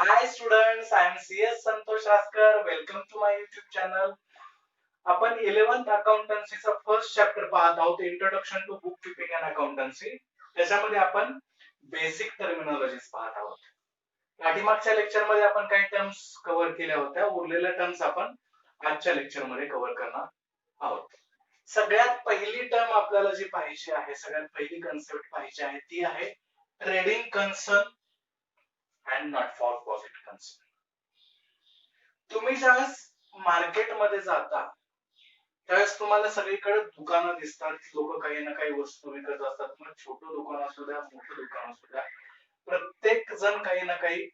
Hi students, I am CS Santosh Askar. Welcome to my YouTube channel. आपण 11th अकाउंटन्सीचा first chapter पाहत आहोत, introduction to book keeping and accountancy. त्याच्यामध्ये आपण basic टर्मिनॉलॉजीज पाहत आहोत. पाठीमागच्या लेक्चर मध्ये आपण काही टर्म्स कव्हर केल्या होत्या, उरलेल्या टर्म्स आपण आजच्या लेक्चर मध्ये कव्हर करणार आहोत. सगळ्यात पहिली टर्म आपल्याला जी पाहिजे आहे, सगळ्यात पहिली कन्सेप्ट पाहिजे आहे ती आहे trading concern and not for profit concern. तुम्ही ज्यावेळेस मार्केटमध्ये जाता त्यावेळेस तुम्हाला सगळीकडे दुकानं दिसतात, लोक काही ना काही वस्तू विकत असतात. मग छोटं दुकान असू द्या, मोठं दुकान असू द्या, प्रत्येक जण काही ना काही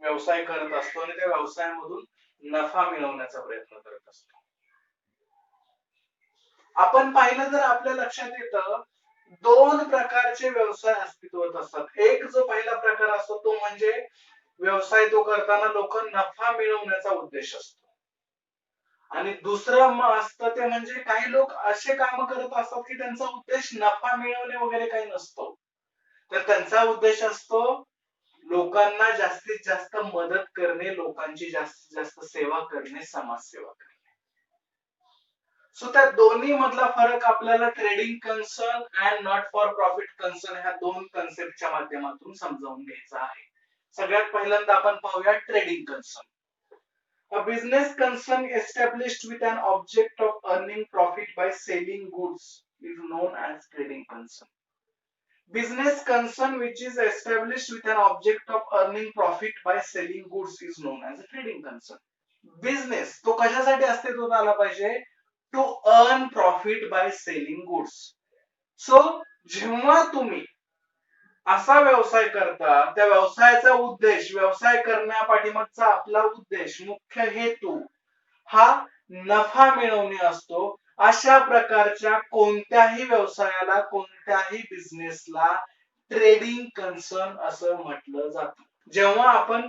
व्यवसाय करत असतो आणि त्या व्यवसायामधून नफा मिळवण्याचा प्रयत्न करत असतो. आपण पाहिलं तर आपल्या लक्षात येतं दोन प्रकारचे व्यवसाय अस्तित्वात असतात. एक जो पहिला प्रकार असतो तो म्हणजे व्यवसाय तो करताना लोक नफा मिळवण्याचा उद्देश असतो, आणि दुसरं असतं ते म्हणजे काही लोक असे काम करत असतात की त्यांचा उद्देश नफा मिळवणे वगैरे काही नसतो, तर त्यांचा उद्देश असतो लोकांना जास्तीत जास्त मदत करणे, लोकांची जास्तीत जास्त सेवा करणे, समाजसेवा करणे. सो त्या दोन्ही मधला फरक आपल्याला trading concern and not for profit concern ह्या दोन कन्सेप्टच्या माध्यमातून समजावून घ्यायचा आहे. सगळ्यात पहिल्यांदा आपण पाहूया trading concern. A business concern established with an object of earning profit by selling goods is known as trading concern. Business concern which is established with an object of earning profit by selling goods is known as a trading concern. Business तो कशासाठी अस्तित्वात आला पाहिजे? To earn profit by selling goods. So जेव्हा तुम्ही असा व्यवसाय करता, त्या व्यवसायाचा उद्देश, व्यवसाय करण्यापाठीमागचा आपला उद्देश, मुख्य हेतू हा नफा मिळवणे असतो. अशा प्रकारच्या कोणत्याही व्यवसायाला, कोणत्याही बिझनेसला ट्रेडिंग कन्सर्न असं म्हटलं जातं. जेव्हा आपण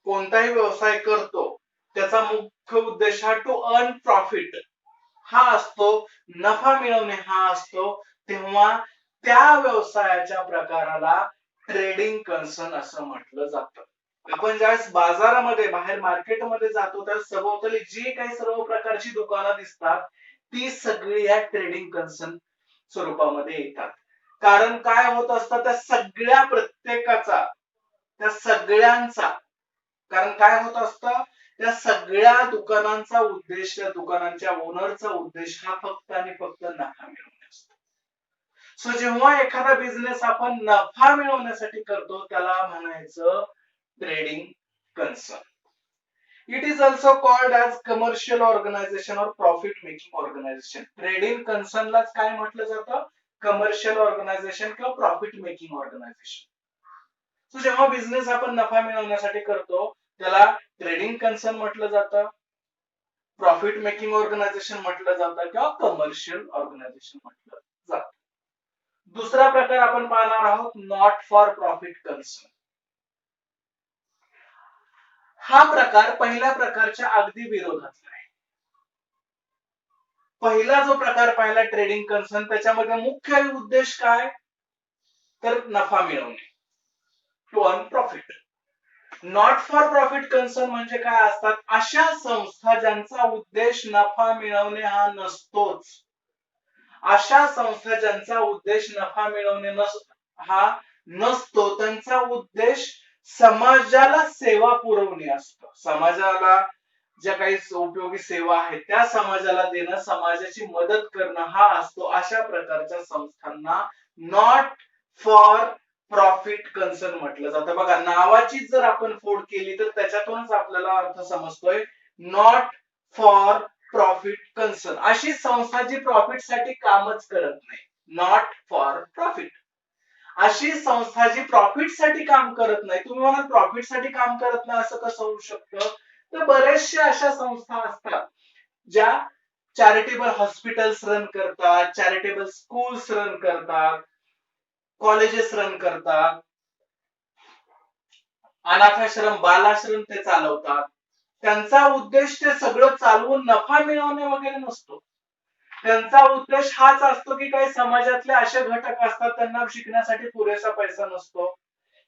कोणताही व्यवसाय करतो त्याचा मुख्य उद्देश हा टू अर्न प्रॉफिट हा असतो, नफा मिळवणे हा असतो, तेव्हा त्या व्यवसायाच्या प्रकाराला ट्रेडिंग कन्सर्न असं म्हटलं जातं. आपण ज्यावेळेस बाजारामध्ये, बाहेर मार्केटमध्ये जातो त्यावेळेस सभोवताली जी काही सर्व प्रकारची दुकानं दिसतात ती सगळी या ट्रेडिंग कन्सर्न स्वरूपामध्ये येतात. कारण काय होत असतं, त्या सगळ्या प्रत्येकाचा, त्या सगळ्यांचा, कारण काय होत असतं, त्या सगळ्या दुकानांचा उद्देश, त्या दुकानांच्या ओनरचा उद्देश हा फक्त आणि फक्त नफा मिळवणे असतो. सो जेव्हा एखादा बिझनेस आपण नफा मिळवण्यासाठी करतो त्याला म्हणायचं trading concern. It is also called as commercial organisation और प्रॉफिट मेकिंग ऑर्गनायझेशन. ट्रेडिंग कन्सर्नलाच काय म्हटलं जातं? कमर्शियल ऑर्गनायझेशन किंवा प्रॉफिट मेकिंग ऑर्गनायझेशन. सो जेव्हा बिझनेस आपण नफा मिळवण्यासाठी करतो त्याला ट्रेडिंग कन्सर्न म्हटलं जातं, प्रॉफिट मेकिंग ऑर्गनायझेशन म्हटलं जातं किंवा कमर्शियल ऑर्गनायझेशन म्हटलं जातं. दुसरा प्रकार आपण पाहणार आहोत नॉट फॉर प्रॉफिट कन्सर्न. हा प्रकार पहिल्या प्रकारच्या अगदी विरोधातला आहे. पहिला जो प्रकार पाहिला ट्रेडिंग कन्सर्न, त्याच्यामध्ये मुख्य उद्देश काय? तर नफा मिळवणे, to earn profit. Not for profit concern म्हणजे काय असतात? अशा संस्था ज्यांचा उद्देश नफा मिळवणे हा नसतोच. अशा संस्था ज्यांचा उद्देश नफा मिळवणे हा नसतो, त्यांचा उद्देश समाजाला सेवा पुरवणे असतो. समाजाला ज्या काही उपयोगी सेवा आहेत त्या समाजाला देणं, समाजाची मदत करणं हा असतो. अशा प्रकारच्या संस्थांना नॉट फॉर प्रॉफिट कन्सर्न म्हटलं जातं. बघा, नावाची जर आपण फोड केली तर त्याच्यातूनच आपल्याला अर्थ समजतोय. नॉट फॉर प्रॉफिट कन्सर्न अशी संस्था जी प्रॉफिट साठी कामच करत नाही. नॉट फॉर प्रॉफिट अशी संस्था जी प्रॉफिट साठी काम करत नाही. तुम्ही म्हणाल प्रॉफिट साठी काम करत नाही असं कसं होऊ शकतं? तर बरेचशा अशा संस्था असतात ज्या चॅरिटेबल हॉस्पिटल्स रन करतात, चॅरिटेबल स्कूल्स रन करतात, कॉलेजेस रन करतात, अनाथाश्रम, बालाश्रम ते चालवतात. त्यांचा उद्देश ते सगळं चालवून नफा मिळवणे वगैरे नसतो. त्यांचा उद्देश हाच असतो की काही समाजातले असे घटक असतात त्यांना शिकण्यासाठी पुरेसा पैसा नसतो,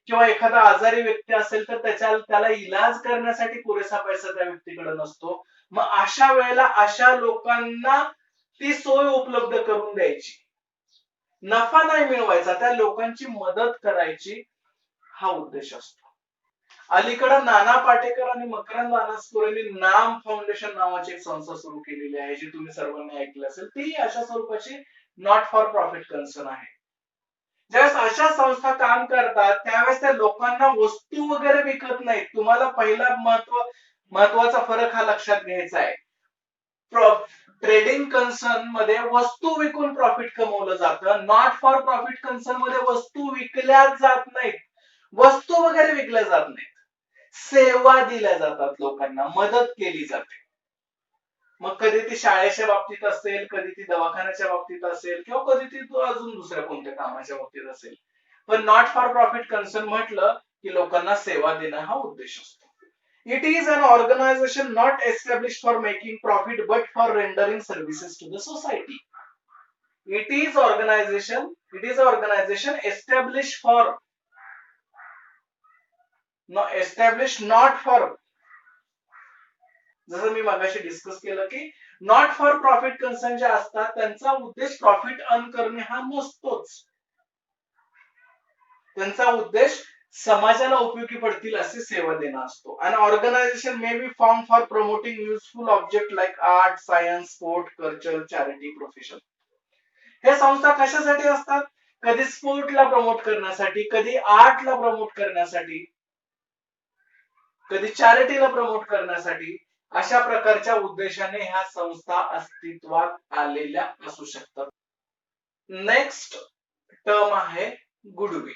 किंवा एखादा आजारी व्यक्ती असेल तर त्याला इलाज करण्यासाठी पुरेसा पैसा त्या व्यक्तीकडे नसतो. मग अशा वेळेला अशा लोकांना ती सोय उपलब्ध करून द्यायची, नफा नाही मिळवायचा, त्या लोकांची मदत करायची, हा उद्देश असतो. अलीकडे नाना पाटेकर आणि मकरंद अनासपुरे यांनी नाम फाउंडेशन नावाची एक संस्था सुरू केलेली आहे, जी तुम्ही सर्वांनी ऐकली असेल. ती अशा स्वरूपाची नॉट फॉर प्रॉफिट कन्सर्न आहे. ज्यावेळेस अशा संस्था काम करतात त्यावेळेस त्या लोकांना वस्तू वगैरे विकत नाहीत. तुम्हाला पहिला महत्वाचा फरक हा लक्षात घ्यायचा आहे. ट्रेडिंग कन्सर्न मध्ये वस्तू विकून प्रॉफिट कमवलं जातं. नॉट फॉर प्रॉफिट कन्सर्न मध्ये वस्तू विकल्या जात नाहीत, वस्तू वगैरे विकल्या जात नाहीत, सेवा दिल्या जातात, लोकांना मदत केली जाते. मग कधी ती शाळेच्या बाबतीत असेल, कधी ती दवाखान्याच्या बाबतीत असेल, किंवा कधी ती अजून दुसऱ्या कोणत्या कामाच्या बाबतीत असेल. पण नॉट फॉर प्रॉफिट कन्सर्न म्हटलं की लोकांना सेवा देणं हा उद्देश असतो. It is an organization not established for making profit but for rendering services to the society. It is organization established for, established not for, जसं मी मागाशी डिस्कस केलं की नॉट फॉर प्रॉफिट कन्सर्न जे असतात त्यांचा उद्देश प्रॉफिट अर्न करणे हा नसतोच. त्यांचा उद्देश समाजाला उपयोगी पडतील असे सेवा देणं असतो. आणि organisation may be form for promoting useful object like art, science, sport, culture, charity, profession. हे संस्था कशासाठी असतात? कधी स्पोर्टला प्रमोट करण्यासाठी, कधी आर्टला प्रमोट करण्यासाठी, कधी चॅरिटीला प्रमोट करण्यासाठी, अशा प्रकारच्या उद्देशाने ह्या संस्था अस्तित्वात आलेल्या असू शकतात. नेक्स्ट टर्म आहे goodwill.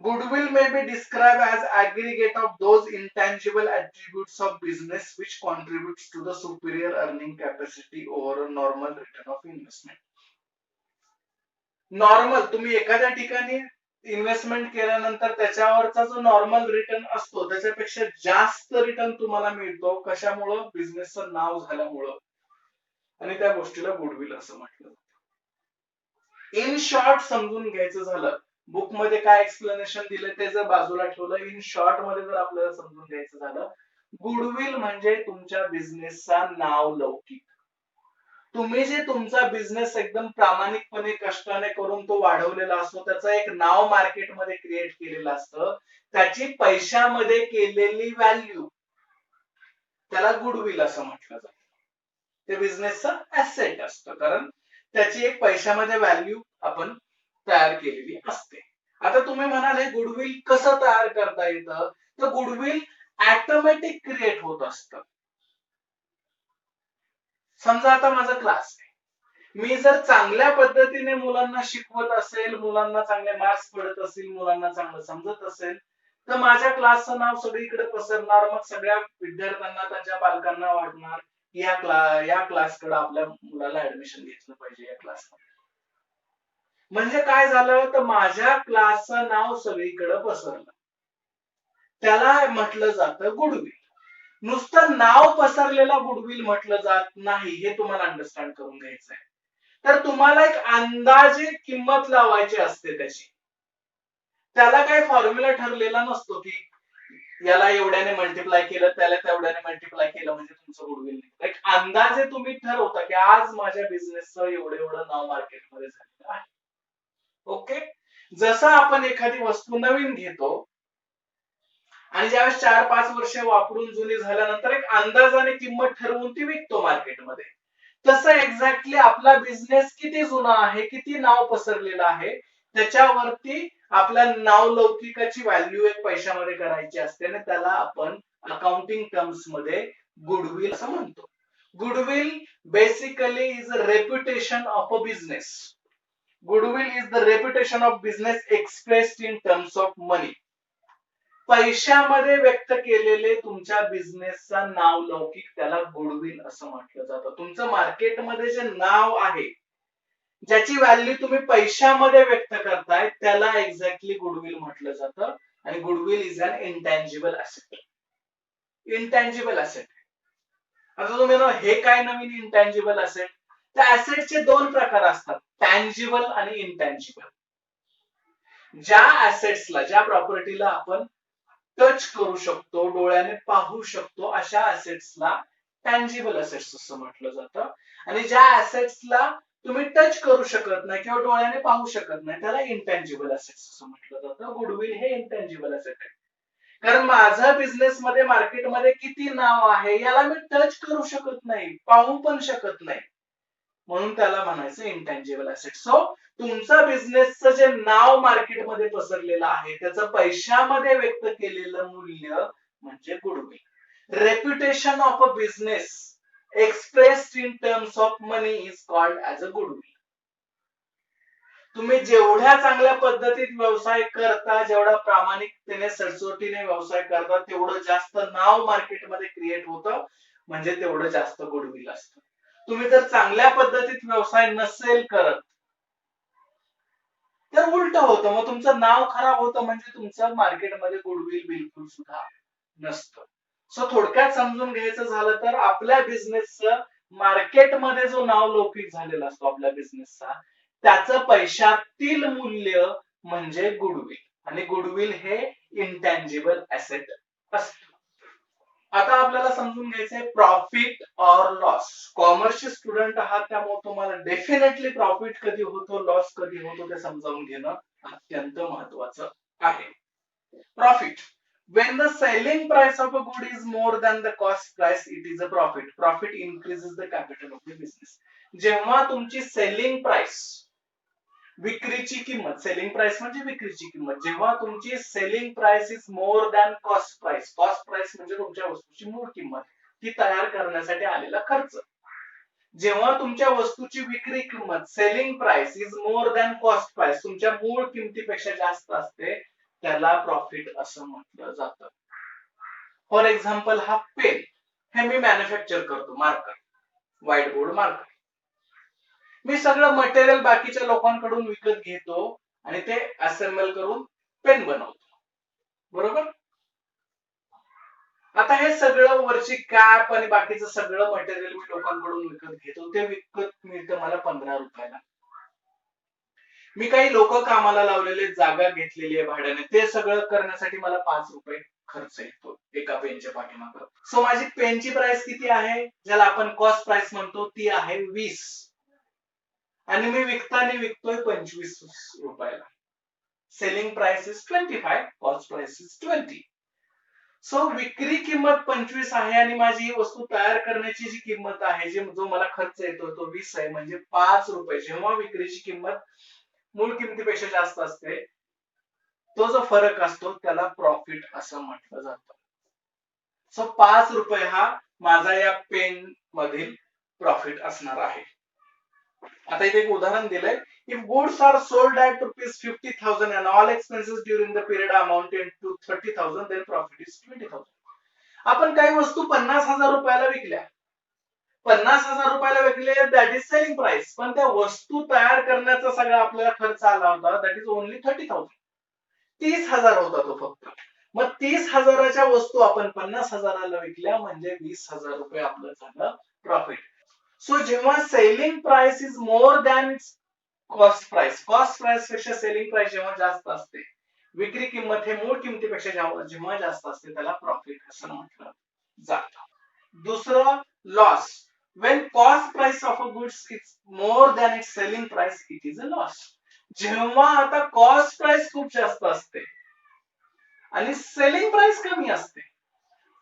Goodwill may be described as aggregate of those intangible attributes of business which contributes to the superior earning capacity over a normal return of investment. Normal तुम्ही एखाद्या ठिकाणी इन्व्हेस्टमेंट केल्यानंतर त्याच्यावरचा जो नॉर्मल रिटर्न असतो त्याच्यापेक्षा जास्त return तुम्हाला मिळतो. कशामुळं? बिझनेसचं नाव झाल्यामुळं. आणि त्या गोष्टीला गुडविल असं म्हटलं जातं. इन शॉर्ट समजून घ्यायचं झालं, बुक मध्ये काय एक्सप्लेनेशन दिलं ते जर बाजूला ठेवलं, इन शॉर्ट मध्ये जर आपल्याला समजून घ्यायचं झालं, गुडविल म्हणजे तुमच्या बिझनेसचा नाव लौकिक. तुम्ही जे तुमचा बिझनेस एकदम प्रामाणिकपणे कष्टाने करून तो वाढवलेला असतो, त्याचं एक नाव मार्केटमध्ये क्रिएट केलेलं असतं, त्याची पैशामध्ये केलेली व्हॅल्यू, त्याला गुडविल असं म्हटलं जातं. ते बिझनेसचं ऍसेट असतं, कारण त्याची एक पैशामध्ये व्हॅल्यू आपण तयार केलेली असते. आता तुम्ही म्हणाले गुडविल कसं तयार करता येतं? तर गुडविल ऑटोमॅटिक क्रिएट होत असतं. समजा आता माझा क्लास आहे, मी जर चांगल्या पद्धतीने मुलांना शिकवत असेल, मुलांना चांगले मार्क्स पडत असतील, मुलांना चांगलं समजत असेल, तर माझ्या क्लासचं नाव सगळीकडे पसरणार. मग सगळ्या विद्यार्थ्यांना, त्यांच्या पालकांना वाटणार या क्लासकडे आपल्या मुलाला ऍडमिशन घेतलं पाहिजे या क्लासमध्ये. म्हणजे काय झालं, तर माझ्या क्लासचं नाव सगळीकडे पसरलं, त्याला म्हटलं जातं गुडविल. नुसतं नाव पसरलेला गुडविल म्हटलं जात नाही, हे तुम्हाला अंडरस्टँड करून घ्यायचं आहे. तर तुम्हाला एक अंदाजे किंमत लावायची असते त्याची. त्याला काही फॉर्म्युला ठरलेला नसतो की याला एवढ्याने मल्टिप्लाय केलं, त्याला तेवढ्याने मल्टिप्लाय केलं म्हणजे तुमचं गुडविल नाही. एक अंदाजे तुम्ही ठरवता की आज माझ्या बिझनेसचं एवढं नाव मार्केटमध्ये झालेलं आहे. ओके. जसं आपण एखादी वस्तू नवीन घेतो आणि ज्यावेळेस 4-5 वर्ष वापरून जुनी झाल्यानंतर एक अंदाजाने किंमत ठरवून ती विकतो मार्केटमध्ये, तसं एक्झॅक्टली आपला बिझनेस किती जुना आहे, किती नाव पसरलेलं आहे, त्याच्यावरती आपल्या नाव लौकिकाची व्हॅल्यू एक पैशामध्ये करायची असते आणि त्याला आपण अकाउंटिंग टर्म्स मध्ये गुडविल असं म्हणतो. Goodwill basically is a reputation of a business. Goodwill is the reputation of business expressed in terms of money. पैशामध्ये व्यक्त केलेले तुमच्या बिझनेसचा नाव लौकिक, त्याला गुडविल असं म्हटलं जातं. तुमचं मार्केटमध्ये जे नाव आहे, ज्याची व्हॅल्यू तुम्ही पैशामध्ये व्यक्त करताय, त्याला एक्झॅक्टली गुडविल म्हटलं जातं. आणि goodwill is an intangible asset. Intangible asset. आता तुम्ही हे काय नवीन इंटँजिबल ऍसेट? त्या ऍसेटचे दोन प्रकार असतात, टँजिबल आणि इंटँजिबल. ज्या ऍसेट्सला, ज्या प्रॉपर्टीला आपण टच करू शकतो, डोळ्याने पाहू शकतो, अशा ऍसेट्सला टँजिबल असेट्स असं म्हटलं जातं. आणि ज्या ऍसेट्सला तुम्ही टच करू शकत नाही किंवा डोळ्याने पाहू शकत नाही त्याला इंटँजिबल असेट्स असं म्हटलं जातं. गुडविल हे इंटँजिबल असेट आहे. कारण माझं बिझनेस मध्ये मार्केटमध्ये किती नाव आहे याला मी टच करू शकत नाही, पाहू पण शकत नाही, म्हणून त्याला म्हणायचं इंटँजिबल असेट. सो तुमचं बिझनेसचं जे नाव मार्केटमध्ये पसरलेलं आहे त्याचं पैशामध्ये व्यक्त केलेलं मूल्य म्हणजे goodwill. Reputation of a business expressed in terms of money is called as a goodwill. तुम्ही जेवढ्या चांगल्या पद्धतीत व्यवसाय करता, जेवढा प्रामाणिकतेने सचोटीने व्यवसाय करता, तेवढं जास्त नाव मार्केटमध्ये क्रिएट होतं, म्हणजे तेवढं जास्त गुडविल असतं. तुम्ही जर चांगल्या पद्धतीत व्यवसाय नसेल करत तर उलट होतं, मग तुमचं नाव खराब होतं, म्हणजे तुमचं मार्केटमध्ये गुडविल बिलकुल सुद्धा नसतं. सो थोडक्यात समजून घ्यायचं झालं तर आपल्या बिझनेसचं मार्केटमध्ये जो नाव लौकिक झालेला असतो आपल्या बिझनेसचा, त्याचं पैशातील मूल्य म्हणजे गुडविल. आणि गुडविल हे इंटँजिबल ऍसेट असतं. आता आपल्याला समजून घ्यायचंय प्रॉफिट ऑर लॉस. कॉमर्सचे स्टुडंट आहात त्यामुळे तुम्हाला डेफिनेटली प्रॉफिट कधी होतो, लॉस कधी होतो ते समजावून घेणं अत्यंत महत्वाचं आहे. Profit, when the selling price of a good is more than the cost price, it is a profit. Profit increases the capital of the business. जेव्हा तुमची सेलिंग प्राइस, विक्रीची किंमत, सेलिंग प्राइस म्हणजे विक्रीची किंमत, जेव्हा तुमची selling price is more than cost price, cost price म्हणजे तुमच्या वस्तूची मूळ किंमत, ती तयार करण्यासाठी आलेला खर्च, जेव्हा तुमच्या वस्तूची विक्री किंमत, selling price is more than cost price, तुमच्या मूळ किमतीपेक्षा जास्त असते, त्याला प्रॉफिट असं म्हटलं जातं. फॉर एक्झाम्पल हा पेन, हे मी मॅन्युफॅक्चर करतो, मार्कर, व्हाईट बोर्ड मार्कर, मी सगळं मटेरियल बाकीच्या लोकांकडून विकत घेतो आणि ते असेंबल करून पेन बनवतो, बरोबर. आता हे सगळं वरची कॅप आणि बाकीचं सगळं मटेरियल मी लोकांकडून विकत घेतो, ते विकत मिळतं मला 15 रुपयाला. मी काही लोक कामाला लावलेले, जागा घेतलेली आहे भाड्याने, ते सगळं करण्यासाठी मला 5 रुपये खर्च येतो एका पेनच्या पाठीमागं. सो माझी पेनची प्राइस किती आहे, ज्याला आपण कॉस्ट प्राइस म्हणतो, ती आहे 20, आणि मी विकताना विकतोय 25 रुपयाला. Selling price is 25, cost price is 20. So विक्री किंमत 25 आहे आणि माझी ही वस्तू तयार करण्याची जी किंमत आहे, जो मला खर्च येतो तो 20 आहे, म्हणजे 5 रुपये. जेव्हा विक्रीची किंमत मूळ किमतीपेक्षा जास्त असते, तो जो फरक असतो त्याला प्रॉफिट असं म्हटलं जातं. सो 5 रुपये हा माझा या पेन मधील प्रॉफिट असणार आहे. आता इथे एक उदाहरण दिलंय, if goods are sold at ₹50,000 and all expenses during the period amounted to 30,000, then profit is 20,000. आपण काही वस्तू 50,000 रुपयाला विकल्या, 50,000 रुपयाला विकले, दॅट इज सेलिंग प्राइस, पण त्या वस्तू तयार करण्याचा सगळा आपल्याला खर्च आला होता, दॅट इज ओनली 30,000. 30,000 होता तो फक्त. मग 30,000च्या वस्तू आपण 50,000ला विकल्या, म्हणजे 20,000 रुपये आपलं झालं प्रॉफिट. सो जेव्हा selling price is more than cost price, cost price पेक्षा सेलिंग प्राइस जेव्हा जास्त असते, विक्री किंमत हे मूळ किमतीपेक्षा जेव्हा जास्त असते, त्याला प्रॉफिट असं म्हटलं जातं. दुसरं loss, when cost price of a goods is more than its selling price, it is a loss. जेव्हा आता कॉस्ट प्राइस खूप जास्त असते आणि सेलिंग प्राइस कमी असते,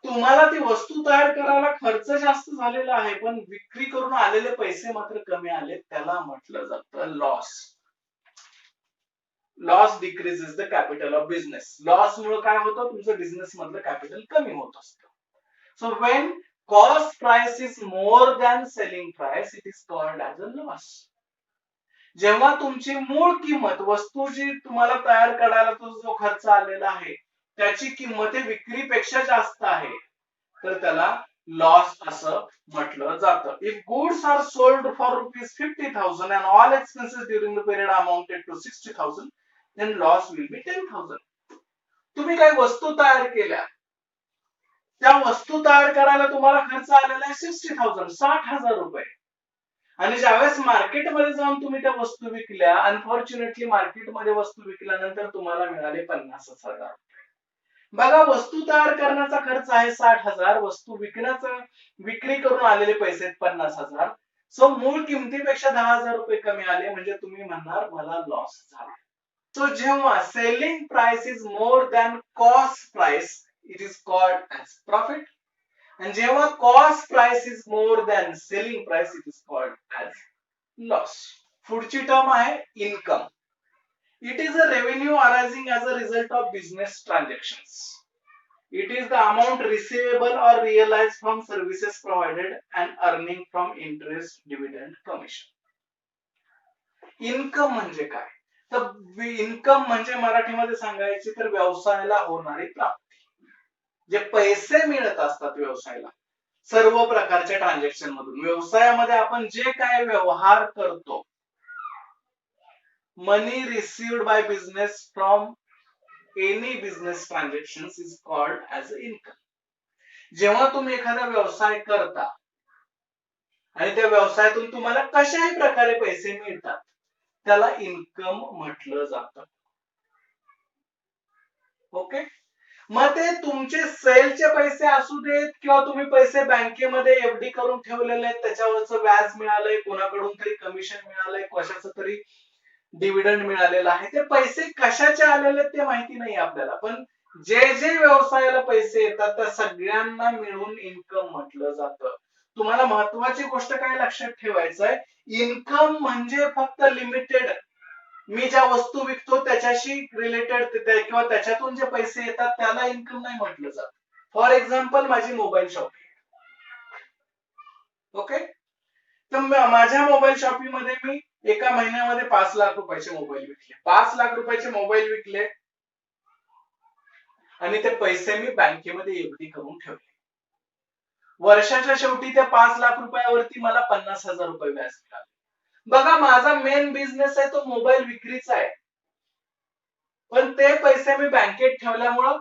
तुम्हाला ती वस्तू तयार करायला खर्च जास्त झालेला आहे पण विक्री करून आलेले पैसे मात्र कमी आले, त्याला म्हटलं जातं loss. Loss decreases the capital of business. Loss मुळे काय होतं, तुमचं बिझनेस मधलं कॅपिटल कमी होत असतं. So when cost price is more than selling price, it is called as a loss. जेव्हा तुमची मूळ किंमत, वस्तू जी तुम्हाला तयार करायला जो खर्च आलेला आहे त्याची किंमत विक्रीपेक्षा जास्त आहे, तर त्याला लॉस असं म्हटलं जातं. If goods are sold for ₹50,000 and all expenses during the period amounted to 60,000, then loss will be 10,000. तुम्ही काही वस्तू तयार केल्या, त्या वस्तू तयार करायला तुम्हाला खर्च आलेला आहे 60,000, 60,000 रुपये, आणि ज्यावेळेस मार्केटमध्ये जाऊन तुम्ही त्या वस्तू विकल्या, अनफॉर्च्युनेटली मार्केटमध्ये वस्तू विकल्यानंतर तुम्हाला मिळाले 50,000. बघा, वस्तू तयार करण्याचा खर्च आहे 60,000, वस्तू विक्री करून आलेले पैसे आहेत 50,000. सो मूळ किमतीपेक्षा 10,000 रुपये कमी आले, म्हणजे तुम्ही म्हणणार मला लॉस झाला. सो जेव्हा selling price is more than cost price, it is called as profit. आणि जेव्हा cost price is more than selling price, it is called as loss. पुढची टर्म आहे income. It is a revenue arising as a result of business transactions. It is the amount receivable or realized from services provided and earning from interest, dividend, commission. Income म्हणजे काय? तर income म्हणजे मराठीमध्ये सांगायची तर व्यवसायाला होणारी प्राप्ती. जे पैसे मिळत असतात व्यवसायाला सर्व प्रकारच्या ट्रान्झॅक्शन मधून. व्यवसायामध्ये आपण जे काय व्यवहार करतो, money received by business from any business transactions is called as income. जेव्हा तुम्ही एखादा व्यवसाय करता आणि त्या व्यवसायातून तुम्हाला कशाही प्रकारे पैसे मिळतात, त्याला इन्कम म्हटलं जातं. ओके. मग ते तुमचे सेलचे पैसे असू देत किंवा तुम्ही पैसे बँकेमध्ये एफडी करून ठेवलेले आहेत, त्याच्यावरचं व्याज मिळालंय, कोणाकडून तरी कमिशन मिळालंय, कशाचं तरी डिव्हिडंड मिळालेला आहे, ते पैसे कशाचे आलेले ते माहिती नाही आपल्याला, पण जे जे व्यवसायाला पैसे येतात त्या सगळ्यांना मिळून इन्कम म्हटलं जातं. तुम्हाला महत्वाची गोष्ट काय लक्षात ठेवायचं आहे, इन्कम म्हणजे फक्त लिमिटेड मी ज्या वस्तू विकतो त्याच्याशी रिलेटेड किंवा त्याच्यातून जे पैसे येतात त्याला इन्कम नाही म्हटलं जात. फॉर एक्झाम्पल माझी मोबाईल शॉपिंग. ओके. तर माझ्या मोबाईल शॉपिंग मध्ये मी एका महिन्यामध्ये 5 लाख रुपयाचे मोबाईल विकले. 5 लाख रुपयाचे मोबाईल विकले आणि ते पैसे मी बँकेमध्ये एफडी करून ठेवले. वर्षाच्या शेवटी त्या 5 लाख रुपयावरती मला 50,000 रुपये व्याज मिळाले. बघा, माझा मेन बिझनेस आहे तो मोबाईल विक्रीचा आहे, पण ते पैसे मी बँकेत ठेवल्यामुळं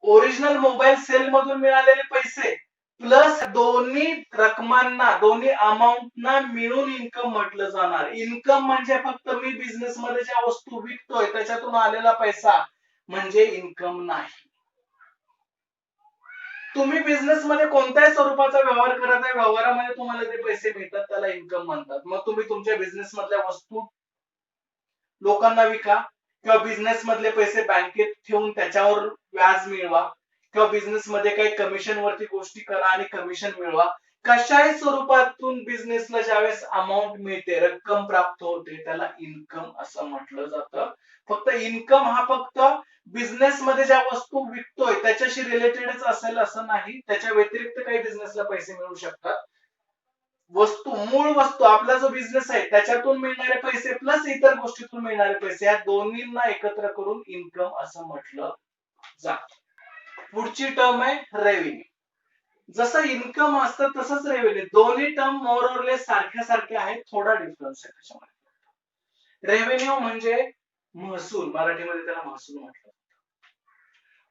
ओरिजिनल मोबाईल सेल मधून मिळालेले पैसे प्लस दोन्ही रकमांना, दोन्ही अमाऊंटना मिळून इन्कम म्हटलं जाणार. इन्कम म्हणजे फक्त मी बिझनेस मध्ये ज्या वस्तू विकतोय त्याच्यातून आलेला पैसा म्हणजे इन्कम नाही. तुम्ही बिझनेस मध्ये कोणत्याही स्वरूपाचा व्यवहार करत आहे, व्यवहारामध्ये तुम्हाला जे पैसे मिळतात त्याला इन्कम म्हणतात. मग तुम्ही तुमच्या बिझनेस मधल्या वस्तू लोकांना विका किंवा बिझनेस मधले पैसे बँकेत ठेवून त्याच्यावर व्याज मिळवा किंवा बिझनेस मध्ये काही कमिशन वरती गोष्टी करा आणि कमिशन मिळवा. कशाही स्वरूपातून बिझनेसला ज्यावेळेस अमाऊंट मिळते, रक्कम प्राप्त होते, त्याला इन्कम असं म्हटलं जातं. फक्त इन्कम हा फक्त बिझनेस मध्ये ज्या वस्तू विकतोय त्याच्याशी रिलेटेडच असेल असं नाही, त्याच्या व्यतिरिक्त काही बिझनेसला पैसे मिळू शकतात. वस्तू, मूळ वस्तू, आपला जो बिझनेस आहे त्याच्यातून मिळणारे पैसे प्लस इतर गोष्टीतून मिळणारे पैसे या दोन्हींना एकत्र करून इन्कम असं म्हटलं जातं. पुढची टर्म आहे रेव्हेन्यू. जसं इन्कम असतं तसंच रेव्हेन्यू. दोन्ही टर्म मोर ऑर लेस सारख्या आहेत, थोडा डिफरन्स आहे त्याच्यामध्ये. रेव्हेन्यू म्हणजे महसूल, मराठीमध्ये त्याला महसूल म्हटलं.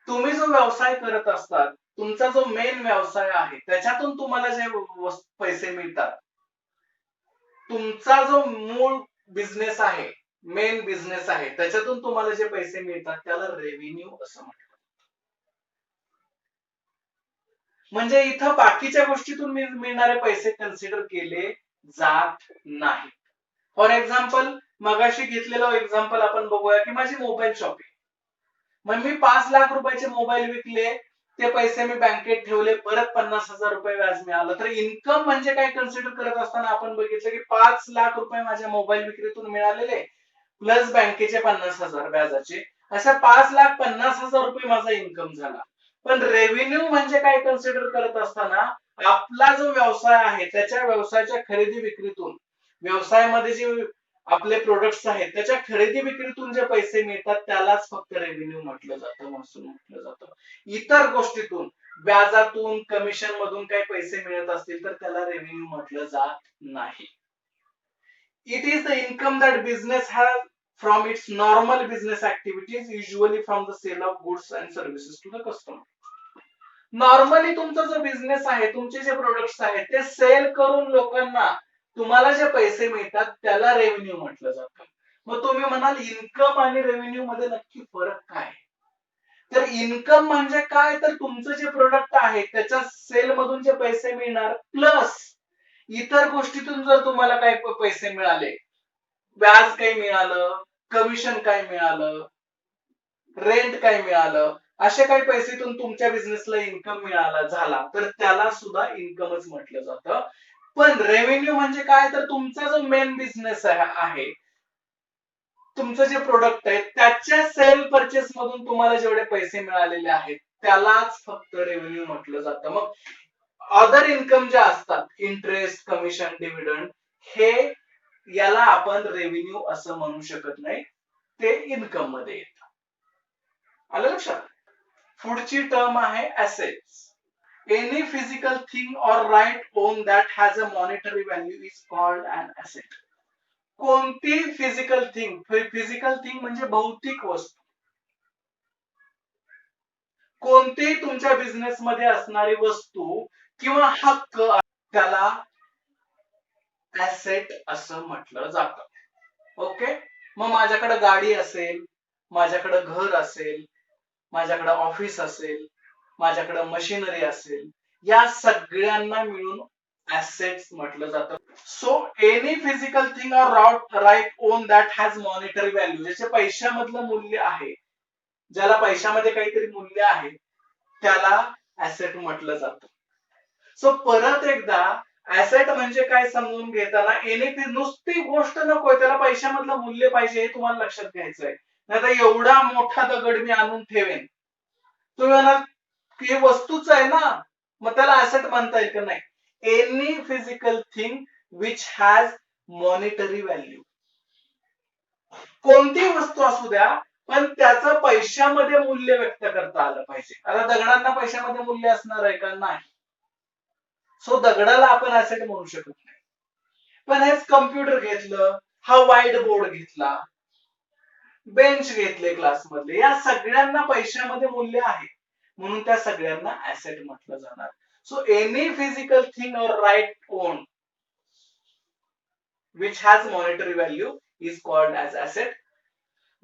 तुम्ही जो व्यवसाय करत असतात, तुमचा जो मेन व्यवसाय आहे त्याच्यातून तुम्हाला जे पैसे मिळतात, तुमचा जो मूळ बिझनेस आहे, मेन बिझनेस आहे, त्याच्यातून तुम्हाला जे पैसे मिळतात त्याला रेव्हेन्यू असं म्हणतात. म्हणजे इथं बाकीच्या गोष्टीतून मिळणारे पैसे कन्सिडर केले जात नाही. फॉर एक्झाम्पल, मगाशी घेतलेलं एक्झाम्पल आपण बघूया की माझी मोबाईल शॉपिंग. मग मी 5 लाख रुपयाचे मोबाईल विकले, ते पैसे मी बँकेत ठेवले, परत 50,000 रुपये व्याज मिळालं. तर इन्कम म्हणजे काय कन्सिडर करत असताना आपण बघितलं की 5 लाख रुपये माझ्या मोबाईल विक्रीतून मिळालेले प्लस बँकेचे 50,000 व्याजाचे, अशा 5,50,000 रुपये माझा इन्कम झाला. पण रेव्हेन्यू म्हणजे काय कन्सिडर करत असताना आपला जो व्यवसाय आहे त्याच्या व्यवसायाच्या खरेदी विक्रीतून, व्यवसायामध्ये जे आपले प्रोडक्ट्स आहेत त्याच्या खरेदी विक्रीतून जे पैसे मिळतात त्यालाच फक्त रेव्हेन्यू म्हटलं जातं, महसूल म्हटलं जातं. इतर गोष्टीतून, व्याजातून, कमिशन मधून काही पैसे मिळत असतील तर त्याला रेव्हेन्यू म्हटलं जात नाही. It is the income that business has from its normal business activities, usually from the sale of goods and services to the customer. Normally तुमचा जो बिझनेस आहे, तुमचे जे प्रोडक्ट्स आहेत ते सेल करून लोकांना तुम्हाला जे पैसे मिळतात त्याला रेव्हेन्यू म्हटलं जातं. मग तुम्ही म्हणाल इन्कम आणि रेव्हेन्यू मध्ये नक्की फरक काय? तर इन्कम म्हणजे काय, तर तुमचं जे प्रोडक्ट आहे त्याच्या सेल मधून जे पैसे मिळणार प्लस इतर गोष्टीतून जर तुम्हाला काही पैसे मिळाले, व्याज काही मिळालं, कमिशन काय मिळालं, रेंट काय मिळालं, असे काही पैसेतून तुमच्या बिझनेसला इन्कम मिळाला झाला तर त्याला सुद्धा इन्कमच म्हटलं जातं. पण रेव्हेन्यू म्हणजे काय, तर तुमचा जो मेन बिझनेस आहे, तुमचं जे प्रोडक्ट आहे त्याच्या सेल परचेस मधून तुम्हाला जेवढे पैसे मिळालेले आहेत त्यालाच फक्त रेव्हेन्यू म्हटलं जातं. मग अदर इन्कम जे असतात, इंटरेस्ट, कमिशन, डिव्हिडंड, हे याला आपण रेव्हेन्यू असं म्हणू शकत नाही, ते इन्कम मध्ये येतं. आलं लक्षात? पुढची टर्म आहे assets. Any physical thing or right own that has a monetary value is called an asset. कोणती फिजिकल थिंग, फिजिकल थिंग म्हणजे भौतिक वस्तू, कोणतीही तुमच्या बिझनेस मध्ये असणारी वस्तू किंवा हक्क त्याला ऍसेट असं म्हटलं जातं. ओके. मग माझ्याकडे गाडी असेल, माझ्याकडे घर असेल, माझ्याकडे ऑफिस असेल, माझ्याकडे मशिनरी असेल, या सगळ्यांना मिळून ऍसेट्स म्हटलं जातं. So any physical thing or right own that has monetary value, ज्याचे पैशामधलं मूल्य आहे, ज्याला पैशामध्ये काहीतरी मूल्य आहे त्याला ऍसेट म्हटलं जातं. सो परत एकदा ऍसेट म्हणजे काय समजून घेताना एनी नुसती गोष्ट नकोय, त्याला पैशामधलं मूल्य पाहिजे हे तुम्हाला लक्षात घ्यायचंय. नाही तर एवढा मोठा दगड मी आणून ठेवेन, तुम्ही म्हणाल की हे वस्तूच आहे ना, मग त्याला ऍसेट म्हणता येईल का? नाही. Any physical thing which has monetary value, कोणतीही वस्तू असू द्या पण त्याचं पैशामध्ये मूल्य व्यक्त करता आलं पाहिजे. आता दगडांना पैशामध्ये मूल्य असणार आहे का? नाही. सो दगडाला आपण ऍसेट म्हणू शकत नाही. पण हेच कम्प्युटर घेतलं, हा व्हाईट बोर्ड घेतला, बेंच घेतले क्लासमधले, या सगळ्यांना पैशामध्ये मूल्य आहे म्हणून त्या सगळ्यांना ऍसेट म्हटलं जाणार. So any physical thing or right own which has monetary value is called as asset.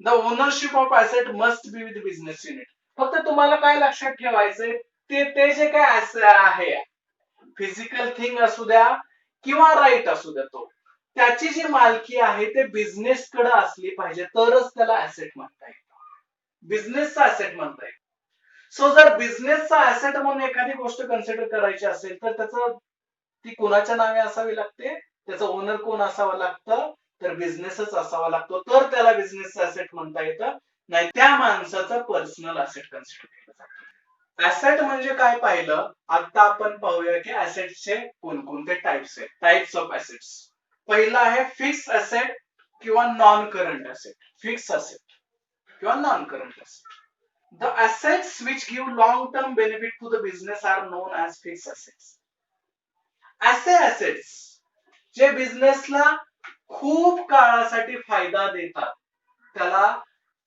The ownership of asset must be with business unit. फक्त तुम्हाला काय लक्षात ठेवायचंय, ते जे काय आहे, फिजिकल थिंग असू द्या किंवा राईट असू द्या, तो त्याची जी मालकी आहे ते बिझनेस कडे असली पाहिजे तरच त्याला ऍसेट म्हणता येईल, बिझनेसचा ऍसेट म्हणता येईल. सो जर बिझनेसचा ऍसेट म्हणून एखादी गोष्ट कन्सिडर करायची असेल तर त्याचं ती कोणाच्या नावे असावी लागते, त्याचं ओनर कोण असावं लागतं, तर बिझनेसच असावा लागतो, तर त्याला बिझनेस ऍसेट म्हणता येतं. नाही त्या माणसाचं पर्सनल ऍसेट कन्सिडर केलं जातं. ऍसेट म्हणजे काय पाहिलं, आता आपण पाहूया की ऍसेटचे कोणकोणते टाइप्स आहेत, टाइप्स ऑफ ऍसेट्स. पहिला आहे फिक्स ऍसेट किंवा non current asset. Fix asset किंवा non current asset. The assets which give long-term benefit to the business are known as fixed assets. असे assets जे बिझनेसला खूप काळासाठी फायदा देतात त्याला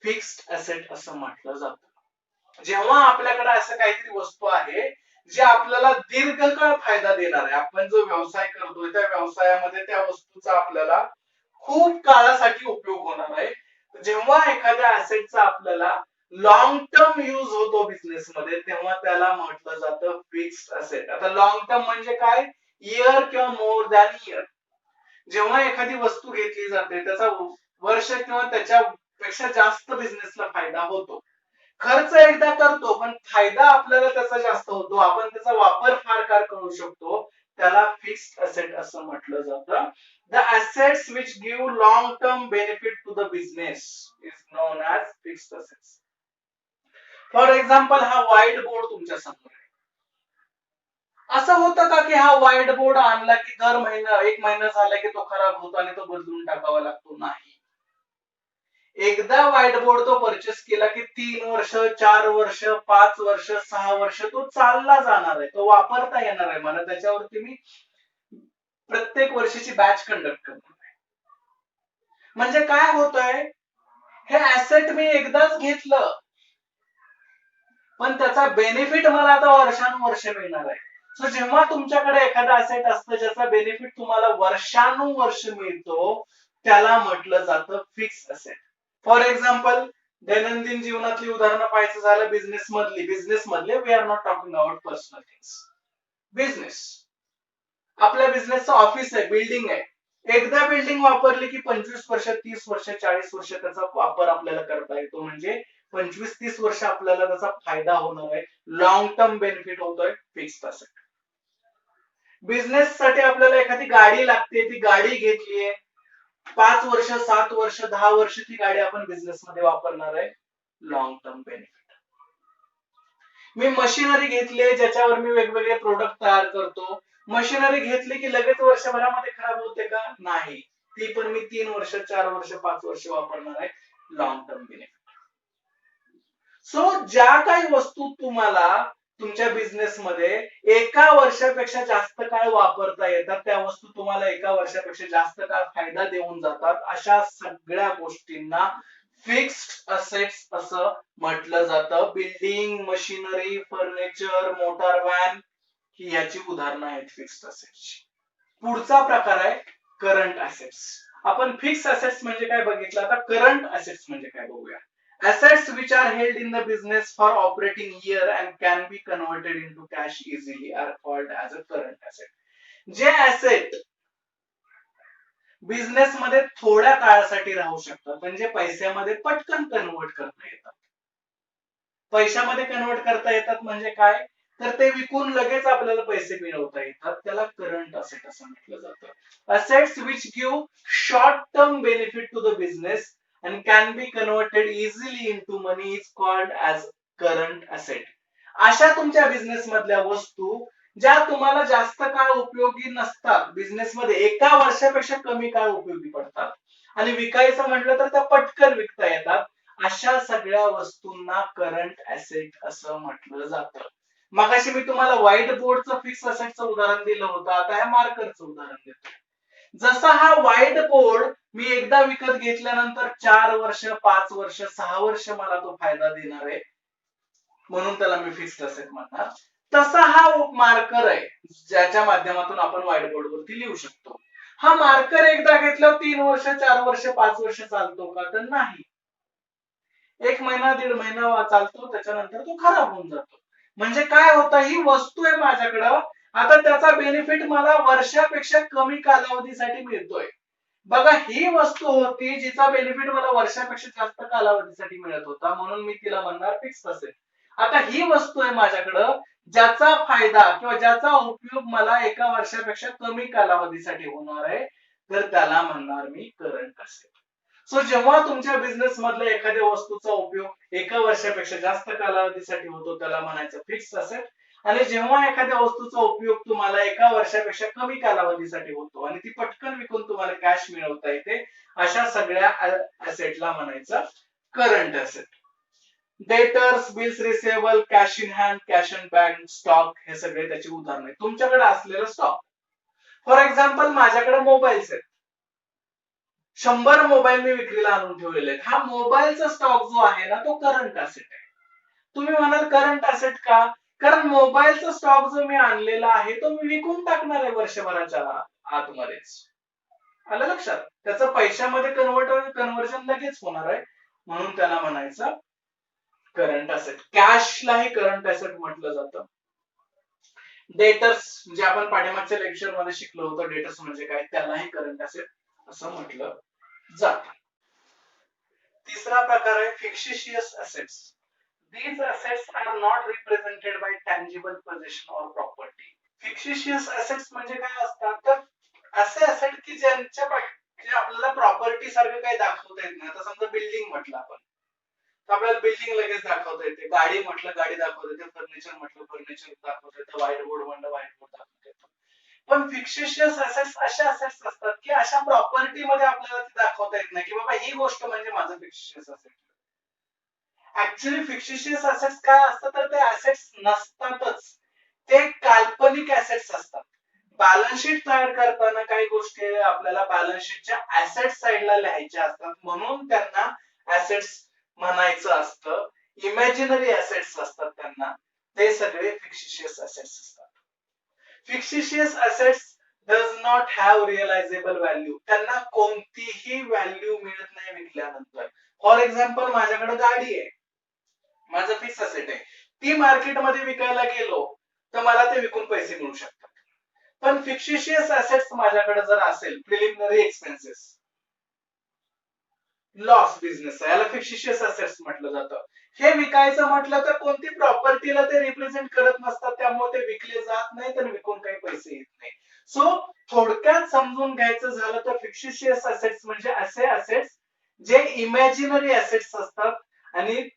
फिक्स्ड ऍसेट असं म्हटलं जातं. जेव्हा आपल्याकडे असं काहीतरी वस्तू आहे जे आपल्याला दीर्घकाळ फायदा देणार आहे, आपण जो व्यवसाय करतोय त्या व्यवसायामध्ये त्या वस्तूचा आपल्याला खूप काळासाठी उपयोग होणार आहे, जेव्हा एखाद्या ऍसेटचा आपल्याला लॉंग टर्म यूज होतो बिझनेस मध्ये तेव्हा त्याला म्हटलं जातं फिक्स्ड ऍसेट. आता लॉंग टर्म म्हणजे काय, इयर किंवा मोर दॅन इयर. जेव्हा एखादी वस्तू घेतली जाते त्याचा वर्ष किंवा त्याच्यापेक्षा जास्त बिझनेसला फायदा होतो, खर्च एकदा करतो पण फायदा आपल्याला त्याचा जास्त होतो, आपण त्याचा वापर फार काळ करू शकतो, त्याला फिक्स्ड ऍसेट असं म्हटलं जातं. The assets which give long term benefit to the business is known as fixed assets. For example हा व्हाईट बोर्ड तुमच्या समोर आहे. असं होतं का की हा व्हाईट बोर्ड आणला की दर महिना, एक महिना झाला की तो खराब होतो आणि तो बदलून टाकावा लागतो? नाही. एकदा व्हाईट बोर्ड तो परचेस केला की 3 वर्ष, 4 वर्ष, 5 वर्ष, 6 वर्ष तो चालला जाणार आहे, तो वापरता येणार आहे, मला त्याच्यावरती मी प्रत्येक वर्षीची बॅच कंडक्ट करणार आहे. म्हणजे काय होतंय, हे ऍसेट मी एकदाच घेतलं पण त्याचा बेनिफिट मला आता वर्षानुवर्ष मिळणार आहे. सो जेव्हा तुमच्याकडे एखादा असेट असतं ज्याचा बेनिफिट तुम्हाला वर्षानुवर्ष मिळतो त्याला म्हटलं जातं फिक्स असेट. फॉर एक्झाम्पल दैनंदिन जीवनातली उदाहरणं पाहायचं झालं बिझनेस मधले we are not talking about personal things. Business, आपल्या बिझनेसचं ऑफिस आहे, बिल्डिंग आहे. एकदा बिल्डिंग वापरली की 25 वर्ष, 30 वर्ष, 40 वर्ष त्याचा वापर आपल्याला करता येतो. म्हणजे 25-30 वर्ष आपल्याला त्याचा फायदा होणार आहे. लॉंग टर्म बेनिफिट होतोय फिक्स्ड असेट. बिझनेस साठी आपल्याला एखादी गाडी लागते, ती गाडी घेतलीये, 5 वर्ष, 7 वर्ष, 10 वर्ष ती गाडी आपण बिझनेस मध्ये वापरणार आहे. Long term benefit. मी मशिनरी घेतली ज्याच्यावर मी वेगवेगळे प्रोडक्ट तयार करतो. मशिनरी घेतली की लगेच वर्षभरामध्ये खराब होते का? नाही. ती पण मी 3 वर्ष, 4 वर्ष, 5 वर्ष वापरणार आहे. Long term benefit. सो ज्या काही वस्तू तुम्हाला तुमच्या बिझनेस मध्ये एका वर्षापेक्षा जास्त काळ वापरता येतात, त्या वस्तू तुम्हाला एका वर्षापेक्षा जास्त काळ फायदा देऊन जातात, अशा सगळ्या गोष्टींना फिक्स्ड असेट्स असं म्हटलं जातं. Building, machinery, furniture, motor van ही याची उदाहरणं आहेत फिक्स्ड असेट्सची. पुढचा प्रकार आहे करंट असेट्स. आपण फिक्स्ड असेट्स म्हणजे काय बघितलं, आता करंट असेट्स म्हणजे काय बघूया. Assets which are held in the business for operating year and can be converted into cash easily are called as a current asset. जे ऍसेट बिझनेस मध्ये थोड्या काळासाठी राहू शकतात, म्हणजे पैशामध्ये पटकन कन्वर्ट करता येतात. पैशामध्ये कन्वर्ट करता येतात म्हणजे काय, तर ते विकून लगेच आपल्याला पैसे मिळवता येतात, त्याला करंट असेट असं म्हटलं जातं. Assets which give short term benefit to the business and can be converted easily into money is called as current asset. अशा तुमच्या बिझनेस मधल्या वस्तू ज्या तुम्हाला जास्त काळ उपयोगी नसतात, बिझनेस मध्ये एका वर्षापेक्षा कमी काळ उपयोगी पडतात आणि विकायचं म्हटलं तर त्या पटकन विकता येतात, अशा सगळ्या वस्तूंना करंट ऍसेट असं म्हटलं जातं. मगाशी मी तुम्हाला व्हाईट बोर्डचं फिक्स असेटचं उदाहरण दिलं होतं, आता ह्या मार्करचं उदाहरण देतो. जसा हा व्हाईट बोर्ड मी एकदा विकत घेतल्यानंतर 4 वर्ष, 5 वर्ष, 6 वर्ष मला तो फायदा देणार आहे, म्हणून त्याला मी फिक्स्ड असेट म्हणणार. तसा हा मार्कर आहे ज्याच्या माध्यमातून आपण व्हाईट बोर्ड वरती लिहू शकतो. हा मार्कर एकदा घेतल्यावर 3 वर्ष, 4 वर्ष, 5 वर्ष चालतो का? तर नाही. 1 महिना, 1.5 महिना चालतो, त्याच्यानंतर तो खराब होऊन जातो. म्हणजे काय होतं, ही वस्तू आहे माझ्याकडं, आता त्याचा बेनिफिट मला वर्षापेक्षा कमी कालावधीसाठी मिळतोय. बघा, ही वस्तू होती जिचा बेनिफिट मला वर्षापेक्षा जास्त कालावधीसाठी मिळत होता, म्हणून मी तिला म्हणणार फिक्स असेट. आता ही वस्तू आहे माझ्याकडं ज्याचा फायदा किंवा ज्याचा उपयोग मला एका वर्षापेक्षा कमी कालावधीसाठी होणार आहे, तर त्याला म्हणणार मी करंट असेट. सो जेव्हा तुमच्या बिझनेस मधल्या एखाद्या वस्तूचा उपयोग एका वर्षापेक्षा जास्त कालावधीसाठी होतो त्याला म्हणायचं फिक्स असेट, आणि जेव्हा एखाद्या वस्तूचा उपयोग तुम्हाला एका वर्षापेक्षा कमी कालावधीसाठी होतो आणि ती पटकन विकून तुम्हाला कॅश मिळवता येते, अशा सगळ्या असेटला म्हणायचं current asset. Debtors, bills receivable, cash in hand, cash in bank, stock हे सगळे त्याची उदाहरणं आहेत. तुमच्याकडे असलेलं स्टॉक, फॉर एक्झाम्पल माझ्याकडे मोबाईल्स आहेत, 100 मोबाईल मी विक्रीला आणून ठेवलेले आहेत. हा मोबाईलचा स्टॉक जो आहे ना तो करंट असेट आहे. तुम्ही म्हणाल करंट असेट का? कारण मोबाईलचा स्टॉक जो मी आणलेला आहे तो मी विकून टाकणार आहे वर्षभराच्या आतमध्येच. आलं लक्षात? त्याचं पैशामध्ये कन्व्हर्जन लगेच होणार आहे, म्हणून त्याला म्हणायचं करंट असेट. कॅशलाही करंट असेट म्हटलं जातं. डेटर्स जे आपण पाठीमागच्या लेक्चर मध्ये शिकलो होतो, डेटर्स म्हणजे काय, त्यालाही करंट असेट असं म्हटलं जातं. तिसरा प्रकार आहे फिक्शिशियस assets. These assets are not represented by tangible possession or property. Fictitious assets म्हणजे काय असतात, तर असे असेट की ज्यांच्या आपल्याला प्रॉपर्टी सारखं काही दाखवता येत नाही. आता समजा बिल्डिंग म्हटलं आपण, तर आपल्याला बिल्डिंग लगेच दाखवता येते, गाडी म्हटलं गाडी दाखवता येते, फर्निचर म्हटलं फर्निचर दाखवता येतं, व्हाईट बोर्ड म्हणलं व्हाईट बोर्ड दाखवता येतं. पण फिक्शिशियस असेट्स अशा असेट्स असतात की अशा प्रॉपर्टी मध्ये आपल्याला ते दाखवता येत नाही की बाबा ही गोष्ट म्हणजे माझं फिक्शिशियस असेट. ऍक्च्युअली फिक्शिशियस असेट्स काय असतात, तर ते असेट्स नसतातच, ते काल्पनिक असेट्स असतात. बॅलन्स शीट तयार करताना काही गोष्टी आपल्याला बॅलन्स शीटच्या ऍसेट साइडला लिहायच्या असतात, म्हणून त्यांना ऍसेट्स म्हणायचं असतं. इमॅजिनरी असेट्स असतात त्यांना, ते सगळे फिक्शिशियस असेट्स असतात. Fictitious assets does not have realisable value, त्यांना कोणतीही व्हॅल्यू मिळत नाही विकल्यानंतर. फॉर एक्झाम्पल माझ्याकडे गाडी आहे, माझं फिक्स असेट आहे, ती मार्केटमध्ये विकायला गेलो तर मला ते विकून पैसे मिळू शकतात. पण फिक्सिशियस असेट्स माझ्याकडे जर असेल, प्रिलिमिनरी एक्सपेन्सेस, लॉस बिझनेस याला फिक्सिशियस असेट्स म्हटलं जातं. हे विकायचं म्हटलं तर कोणती प्रॉपर्टीला ते रिप्रेझेंट करत नसतात, त्यामुळे ते विकले जात नाही, तर विकून काही पैसे येत नाही. सो थोडक्यात समजून घ्यायचं झालं तर फिक्सिशियस असेट्स म्हणजे असे असेट्स जे इमॅजिनरी असेट्स असतात आणि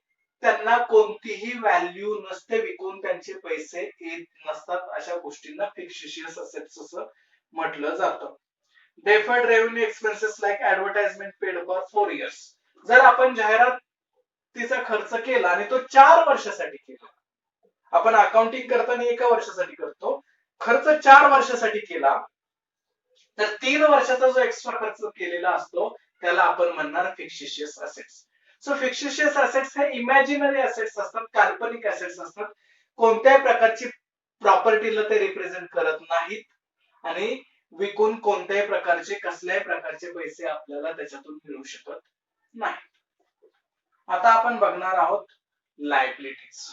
त्यांना कोणतीही व्हॅल्यू नसते, विकून त्यांचे पैसे येत नसतात, अशा गोष्टींना फिक्सिशियस असेट्स असं म्हटलं जातं. Deferred revenue expenses like advertisement paid for 4 years, जर आपण जाहिरातीचा खर्च केला आणि तो 4 वर्षासाठी केला, आपण अकाउंटिंग करताना एका वर्षासाठी करतो, खर्च 4 वर्षासाठी केला, तर 3 वर्षाचा जो एक्स्ट्रा खर्च केलेला असतो त्याला आपण म्हणणार फिक्सिशियस असेट्स. सो फिक्सिशियस असेट्स हे इमॅजिनरी असेट्स असतात, काल्पनिक असेट्स असतात, कोणत्याही प्रकारची प्रॉपर्टीला ते रिप्रेझेंट करत नाहीत आणि विकून कोणत्याही प्रकारचे कसल्याही प्रकारचे पैसे आपल्याला त्याच्यातून मिळू शकत नाही. आता आपण बघणार आहोत liabilities.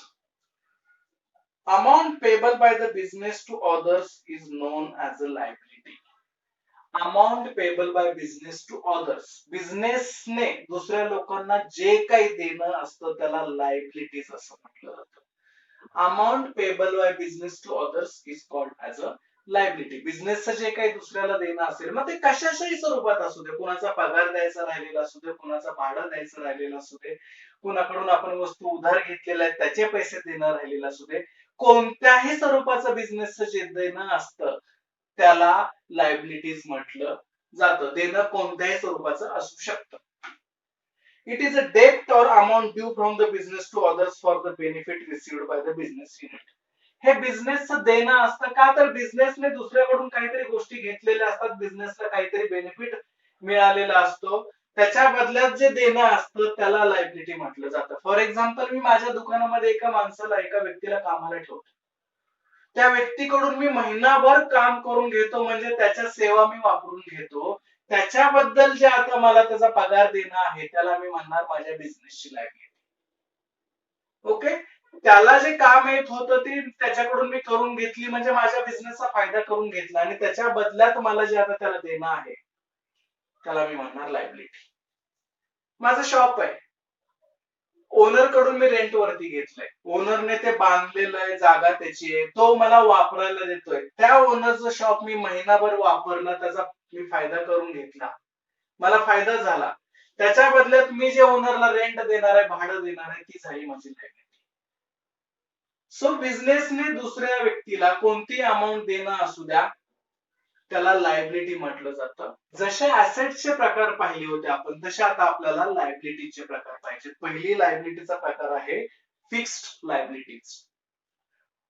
Amount payable by the business to others is known as a liability. Amount payable by business to others, बिझनेसने दुसऱ्या लोकांना जे काही देणं असतं त्याला लायबिलिटीज असं म्हटलं जातं. Amount payable by business to others is called as a liability. बिझनेसचं जे काही दुसऱ्याला देणं असेल, मग ते कशाच्याही स्वरूपात असू दे, कुणाचा पगार द्यायचा राहिलेला असू दे, कुणाचा भाडं द्यायचं राहिलेलं असू दे, कुणाकडून आपण वस्तू उधार घेतलेल्या आहेत त्याचे पैसे देणं राहिलेलं असू दे, कोणत्याही स्वरूपाचं बिझनेसचं जे देणं असतं त्याला लायबिलिटीज म्हटलं जातं. देणं कोणत्याही स्वरूपाचं असू शकतं. It is a debt or amount due from the business to others for the benefit received by the business unit. हे बिझनेसचं देणं असतं का, तर बिझनेसने दुसऱ्याकडून काहीतरी गोष्टी घेतलेल्या असतात, बिझनेसला काहीतरी बेनिफिट मिळालेला असतो, त्याच्या बदल्यात जे देणं असतं त्याला लायबिलिटी म्हटलं जातं. फॉर एक्झाम्पल, मी माझ्या दुकानामध्ये एका माणसाला, एका व्यक्तीला कामाला ठेवतो, त्या व्यक्तीकडून मी महिनाभर काम करून घेतो, म्हणजे त्याच्या सेवा मी वापरून घेतो, त्याच्याबद्दल जे आता मला त्याचा पगार देणं आहे त्याला मी म्हणणार माझ्या बिझनेसची लायबिलिटी. ओके, त्याला जे काम येत होतं ते त्याच्याकडून मी करून घेतली, म्हणजे माझ्या बिझनेसचा फायदा करून घेतला, आणि त्याच्या बदल्यात मला जे आता त्याला देणं आहे त्याला मी म्हणणार लायबिलिटी. माझं शॉप आहे, ओनर कडून मी रेंट वरती घेतलंय, ओनरने ते बांधलेलं आहे, जागा त्याची आहे, तो मला वापरायला देतोय, त्या ओनरचं शॉप मी महिनाभर वापरला, त्याचा मी फायदा करून घेतला, मला फायदा झाला, त्याच्या बदल्यात मी जे ओनरला रेंट देणार आहे, भाडं देणार आहे, ती झाली माझी लायबिलिटी. सो बिझनेसने दुसऱ्या व्यक्तीला कोणती अमाऊंट देणं असू द्या त्याला लायबिलिटी म्हटलं जातं. जसे ऍसेटचे प्रकार पाहिले होते आपण, तसे आता आपल्याला लायबिलिटीचे प्रकार पाहिजेत. पहिली लायबिलिटीचा प्रकार आहे fixed liabilities.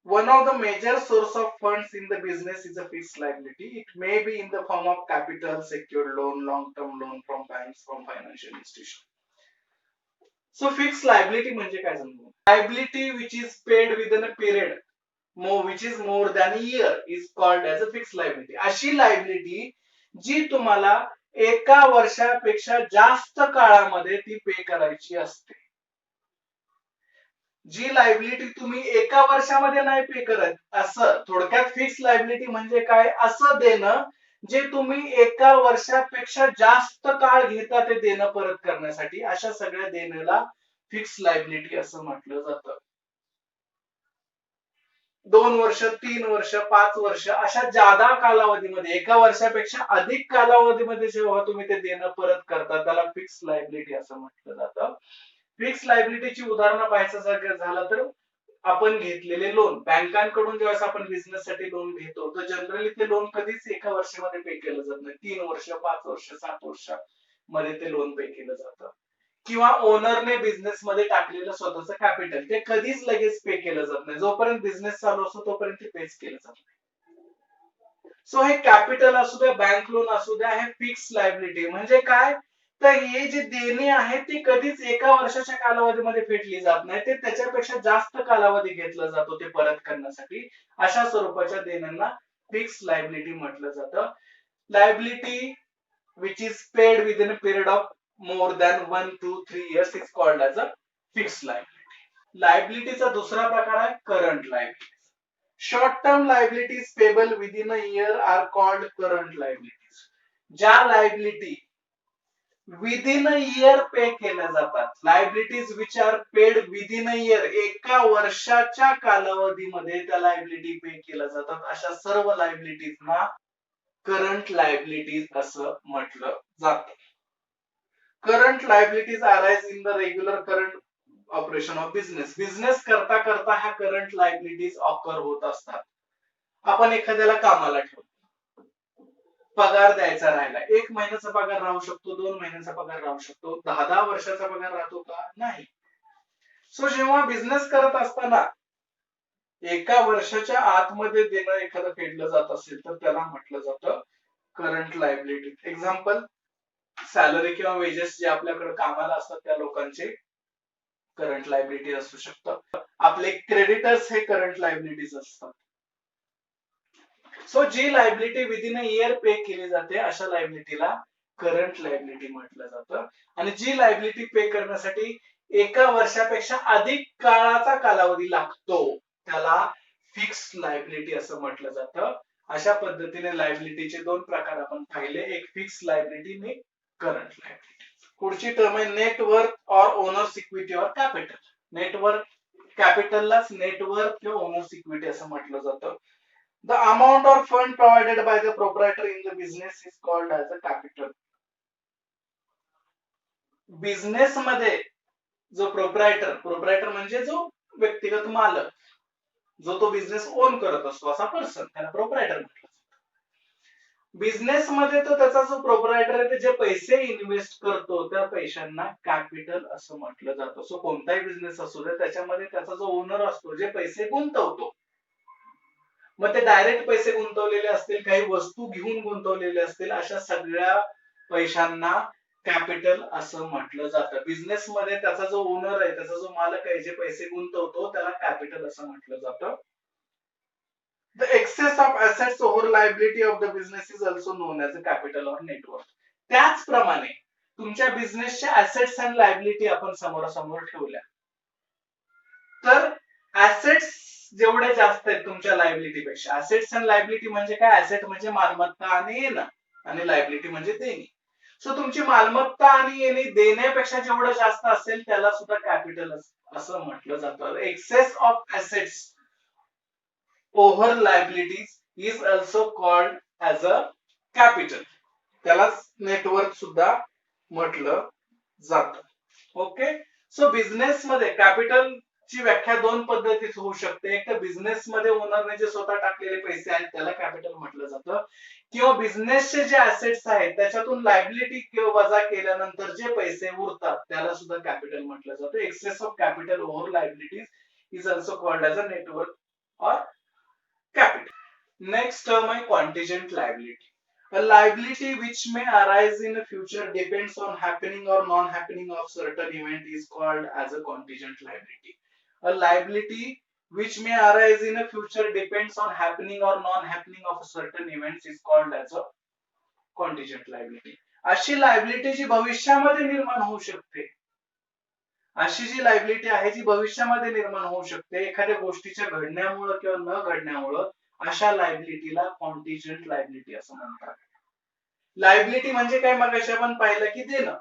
One of the major source of funds in the business is a fixed liability. It may be in the form of capital, secured loan, long-term loan from banks, from financial institution. So fixed liability म्हणजे काय समजू? Liability which is paid within a period which is more than a year is called as a fixed liability. अशी liability जी तुम्हाला एका वर्षापेक्षा जास्त काळामध्ये ती पे करायची असते. जी लायबिलिटी तुम्ही एका वर्षामध्ये नाही पे करत, असं थोडक्यात फिक्स लायबिलिटी म्हणजे काय, असं देणं जे तुम्ही एका वर्षापेक्षा जास्त काळ घेता ते देणं परत करण्यासाठी, अशा सगळ्या देण्याला फिक्स लायबिलिटी असं म्हटलं जातं. 2 वर्ष, 3 वर्ष, 5 वर्ष अशा जादा कालावधीमध्ये, एका वर्षापेक्षा अधिक कालावधीमध्ये जेव्हा तुम्ही ते देणं परत करता त्याला फिक्स लायबिलिटी असं म्हटलं जातं. फिक्स लायबिलिटीची उदाहरणं पाहायचं झालं तर आपण घेतलेले लोन, बँकांकडून ज्यावेळेस आपण बिझनेस साठी लोन घेतो तर जनरली ते लोन कधीच एका वर्षामध्ये पे केलं जात नाही, 3 वर्ष, 5 वर्ष, 7 वर्ष मध्ये ते लोन पे केलं जातं. किंवा ओनरने बिझनेस मध्ये टाकलेलं स्वतःचं कॅपिटल ते कधीच लगेच पे केलं जात नाही, जोपर्यंत बिझनेस चालू असतो तोपर्यंत ते पेच केलं जात नाही. सो हे कॅपिटल असू द्या, बँक लोन असू द्या, हे फिक्स लायबिलिटी म्हणजे काय, तर हे जे देणे आहेत ती कधीच एका वर्षाच्या कालावधीमध्ये फेडली जात नाही, ते त्याच्यापेक्षा जास्त कालावधी घेतला जातो ते परत करण्यासाठी. अशा स्वरूपाच्या देण्यांना फिक्स लायबिलिटी म्हटलं जातं. Liability which is paid within a period of more than 1 to 3 years is called as a fixed liability. लायबिलिटीचा दुसरा प्रकार आहे current liability. Short term liabilities payable within a year are called current liabilities. ज्या liability within a year pay केल्या जातात, liabilities which are paid within a year, एका वर्षाच्या कालावधीमध्ये त्या लायबिलिटी पे केल्या जातात, अशा सर्व लायबिलिटीजना करंट लायबिलिटीज असं म्हटलं जातं. Current liabilities arise in the regular current operation of business. Business करता करता ह्या करंट लायबिलिटीज ऑकर होत असतात. आपण एखाद्याला कामाला ठेवतो, पगार द्यायचा राहिला, 1 महिन्याचा पगार राहू शकतो, 2 महिन्याचा पगार राहू शकतो, 10 वर्षाचा पगार राहतो का? नाही. सो जेव्हा बिझनेस करत असताना एका वर्षाच्या आतमध्ये देणं एखादं फेडलं जात असेल तर त्याला म्हटलं जातं करंट लायबिलिटी. एक्झाम्पल, सॅलरी किंवा वेजेस जे आपल्याकडे कामाला असतात त्या लोकांचे करंट लायबिलिटी असू शकतं. आपले क्रेडिटर्स हे करंट लायबिलिटीज असतात. सो जी liability within a year pay केली जाते अशा लायबिलिटीला करंट लायबिलिटी म्हटलं जातं. आणि जी लायबिलिटी पे करण्यासाठी एका वर्षापेक्षा अधिक काळाचा कालावधी लागतो त्याला फिक्स लायबिलिटी असं म्हटलं जातं. अशा पद्धतीने लायबिलिटीचे 2 प्रकार आपण पाहिले, एक फिक्स लायबिलिटी आणि करंट लायबिलिटी. पुढची टर्म आहे नेटवर्थ और ओनर्स इक्विटी और कॅपिटल. नेटवर्थ, कॅपिटललाच नेटवर्थ किंवा ओनर्स इक्विटी असं म्हटलं जातं. The amount or fund provided by the proprietor in the business is called as a capital. Business मध्ये जो प्रोप्रायटर म्हणजे जो व्यक्तिगत मालक, जो तो बिझनेस ओन करत असतो असा पर्सन, त्याला प्रोप्रायटर म्हटलं जातं. बिझनेस मध्ये तो त्याचा जो प्रोप्रायटर आहे ते जे पैसे इन्व्हेस्ट करतो त्या पैशांना कॅपिटल असं म्हटलं जातं. सो कोणताही बिझनेस असू दे त्याच्यामध्ये त्याचा जो ओनर असतो जे पैसे गुंतवतो, मग ते डायरेक्ट पैसे गुंतवलेले असतील, काही वस्तू घेऊन गुंतवलेले असतील, अशा सगळ्या पैशांना कॅपिटल असं म्हटलं जातं. बिझनेस मध्ये त्याचा जो ओनर आहे, त्याचा जो मालक आहे, जे पैसे गुंतवतो त्याला कॅपिटल असं म्हटलं जातं. The excess of assets over liability of the business is also known as a capital or net worth. त्याचप्रमाणे तुमच्या बिझनेसच्या ऍसेट्स अँड लायबिलिटी आपण समोरासमोर ठेवल्या तर ऍसेट्स जेवढे जास्त आहेत तुमच्या लायबिलिटी पेक्षा, ऍसेट्स अँड लायबिलिटी म्हणजे काय? ऍसेट म्हणजे मालमत्ता आणि येणं, आणि लायबिलिटी म्हणजे देणी. सो तुमची मालमत्ता आणि येणे देण्यापेक्षा जेवढं जास्त असेल त्याला सुद्धा कॅपिटल असं म्हटलं जातं. Excess of assets over liabilities is also called as a capital. त्यालाच नेटवर्थ सुद्धा म्हटलं जातं. ओके. सो बिझनेस मध्ये कॅपिटल ची व्याख्या 2 पद्धतीत होऊ शकते. एक तर बिझनेस मध्ये ओनरने जे स्वतः टाकलेले पैसे आहेत त्याला कॅपिटल म्हटलं जातं, किंवा बिझनेसचे जे ऍसेट्स आहेत त्याच्यातून लायबिलिटी वजा केल्यानंतर जे पैसे उरतात त्याला सुद्धा कॅपिटल म्हटलं जातं. Excess of capital over liabilities is also called as a net worth और capital. Next term is contingent liability. A liability which may arise in the future depends on happening or non-happening of certain event is called as a contingent liability. A liability which may arise in the future depends on happening or non-happening of certain events is called as a contingent liability. अशी liability जी भविष्यामध्ये निर्माण होऊ शकते, अशी जी liability आहे जी भविष्यामध्ये निर्माण होऊ शकते एखाद्या गोष्टीच्या घडण्यामुळे किंवा न घडण्यामुळे, अशा लायबिलिटीला कॉन्टिजेंट लायबिलिटी असं म्हणतात. लायबिलिटी म्हणजे काय? मगाशी आपण पाहिलं की देणं.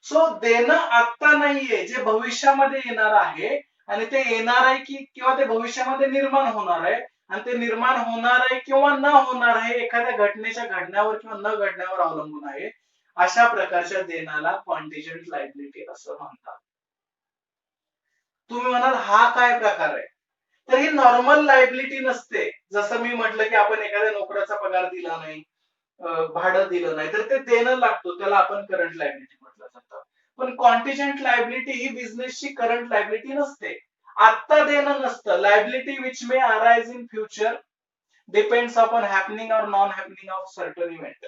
सो देणं आता नाहीये, जे भविष्यामध्ये येणार आहे, आणि ते येणार आहे की किंवा ते भविष्यामध्ये निर्माण होणार आहे, आणि ते निर्माण होणार आहे किंवा न होणार आहे एखाद्या घटनेच्या घडण्यावर किंवा न घडण्यावर अवलंबून आहे, अशा प्रकारच्या देण्याला कॉन्टिजेंट लायबिलिटी असं म्हणतात. तुम्ही म्हणाल हा काय प्रकार आहे? तर ही नॉर्मल लायबिलिटी नसते. जसं मी म्हटलं की आपण एखाद्या नोकराचा पगार दिला नाही, भाडं दिलं नाही, तर ते देणं लागतो, त्याला आपण करंट लायबिलिटी म्हटलं जातं. पण कॉन्टिजेंट लायबिलिटी ही बिझनेसची करंट लायबिलिटी नसते. आता देणं नसतं. Liability which may arise in future depends upon happening or non happening of certain event.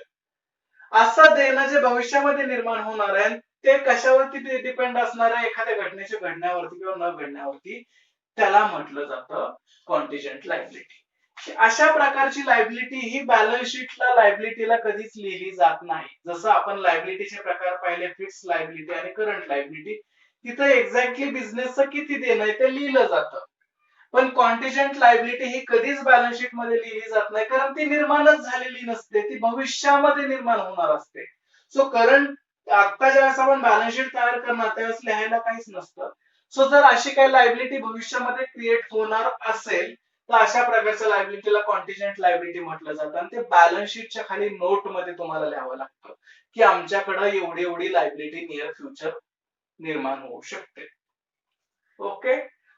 असं देणं जे भविष्यामध्ये निर्माण होणार आहे ते कशावरती डिपेंड असणार आहे? एखाद्या घटनेच्या घडण्यावरती किंवा न घडण्यावरती, त्याला म्हटलं जातं कॉन्टिजेंट लायबिलिटी. अशा प्रकारची लायबिलिटी ही बॅलन्स शीटला लायबिलिटीला कधीच लिहिली जात नाही. जसं आपण लायबिलिटीचे प्रकार पाहिले, फिक्स लायबिलिटी आणि करंट लायबिलिटी, तिथं एक्झॅक्टली बिझनेसचं किती देणं आहे ते लिहिलं जातं. पण कॉन्टिजेंट लायबिलिटी ही कधीच बॅलन्स शीट मध्ये लिहिली जात नाही, कारण ती निर्माणच झालेली नसते, ती भविष्यामध्ये निर्माण होणार असते. सो करंट आता ज्यावेळेस आपण बॅलन्स शीट तयार करणार त्यावेळेस लिहायला काहीच नसतं. सो जर अशी काही लायबिलिटी भविष्यामध्ये क्रिएट होणार असेल तर अशा प्रकारच्या लायबिलिटीला कॉन्टिजेंट लायबिलिटी म्हटलं जातं, आणि ते बॅलन्स शीटच्या खाली नोट मध्ये तुम्हाला लिहावं लागतं की आमच्याकडे एवढी एवढी लायबिलिटी नियर फ्युचर निर्माण होऊ शकते. ओके,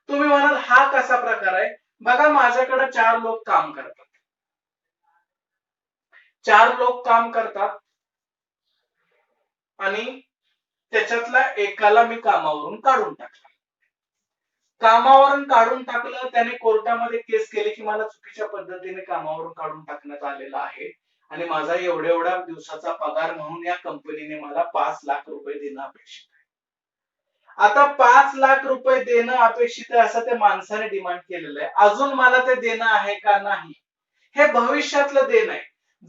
तुम्ही म्हणाल हा कसा प्रकार आहे? बघा, माझ्याकडे 4 लोक काम करतात. 4 लोक काम करतात आणि त्याच्यातला एकाला मी कामावरून काढून टाकलं. कामावरून काढून टाकलं, त्याने कोर्टामध्ये केस केली की मला चुकीच्या पद्धतीने कामावरून काढून टाकण्यात आलेलं आहे आणि माझा एवढ्या एवढ्या दिवसाचा पगार म्हणून या कंपनीने मला 5 लाख रुपये देणं अपेक्षित आहे. आता 5 लाख रुपये देणं अपेक्षित आहे असं त्या माणसाने डिमांड केलेलं आहे. अजून मला ते देणं आहे का नाही हे भविष्यातलं देणं आहे.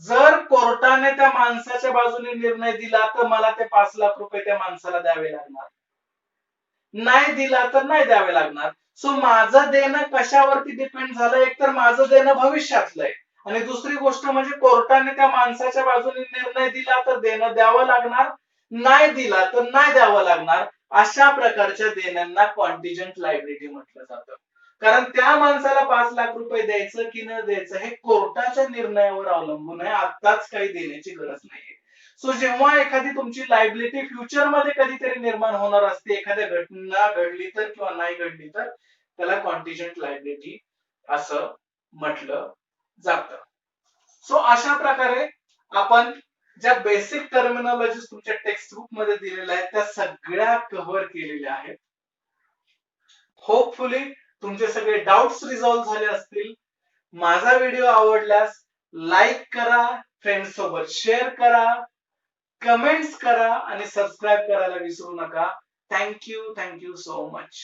जर कोर्टाने त्या माणसाच्या बाजूने निर्णय दिला तर मला ते 5 लाख रुपये त्या माणसाला द्यावे लागणार, नाही दिला तर नाही द्यावे लागणार. सो माझं देणं कशावरती डिपेंड झालं? एक तर माझं देणं भविष्यातलं आहे आणि दुसरी गोष्ट म्हणजे कोर्टाने त्या माणसाच्या बाजूने निर्णय दिला तर देणं द्यावं लागणार, नाही दिला तर नाही द्यावं लागणार. अशा प्रकारच्या देण्यांना कॉन्टिजेंट लायबिलिटी म्हटलं जातं. कारण त्या माणसाला 5 लाख रुपये द्यायचं की न द्यायचं हे कोर्टाच्या निर्णयावर अवलंबून आहे, आत्ताच काही देण्याची गरज नाहीये. सो जेव्हा एखादी तुमची लायबिलिटी फ्युचर मध्ये कधीतरी निर्माण होणार असते, एखाद्या घटना घडली तर किंवा नाही घडली तर, त्याला कॉन्टिजेंट लायबिलिटी असं म्हटलं जातं. सो अशा प्रकारे आपण ज्या बेसिक टर्मिनॉलॉजीज तुमच्या टेक्स्ट बुक मध्ये दिलेल्या आहेत त्या सगळ्या कव्हर केलेल्या आहेत. होपफुली तुमचे सगळे डाउट्स रिझॉल्व्ह झाले असतील. माझा व्हिडिओ आवडल्यास लाईक करा, फ्रेंड सोबत शेअर करा, कमेंट्स करा आणि सबस्क्राईब करायला विसरू नका. Thank you so much.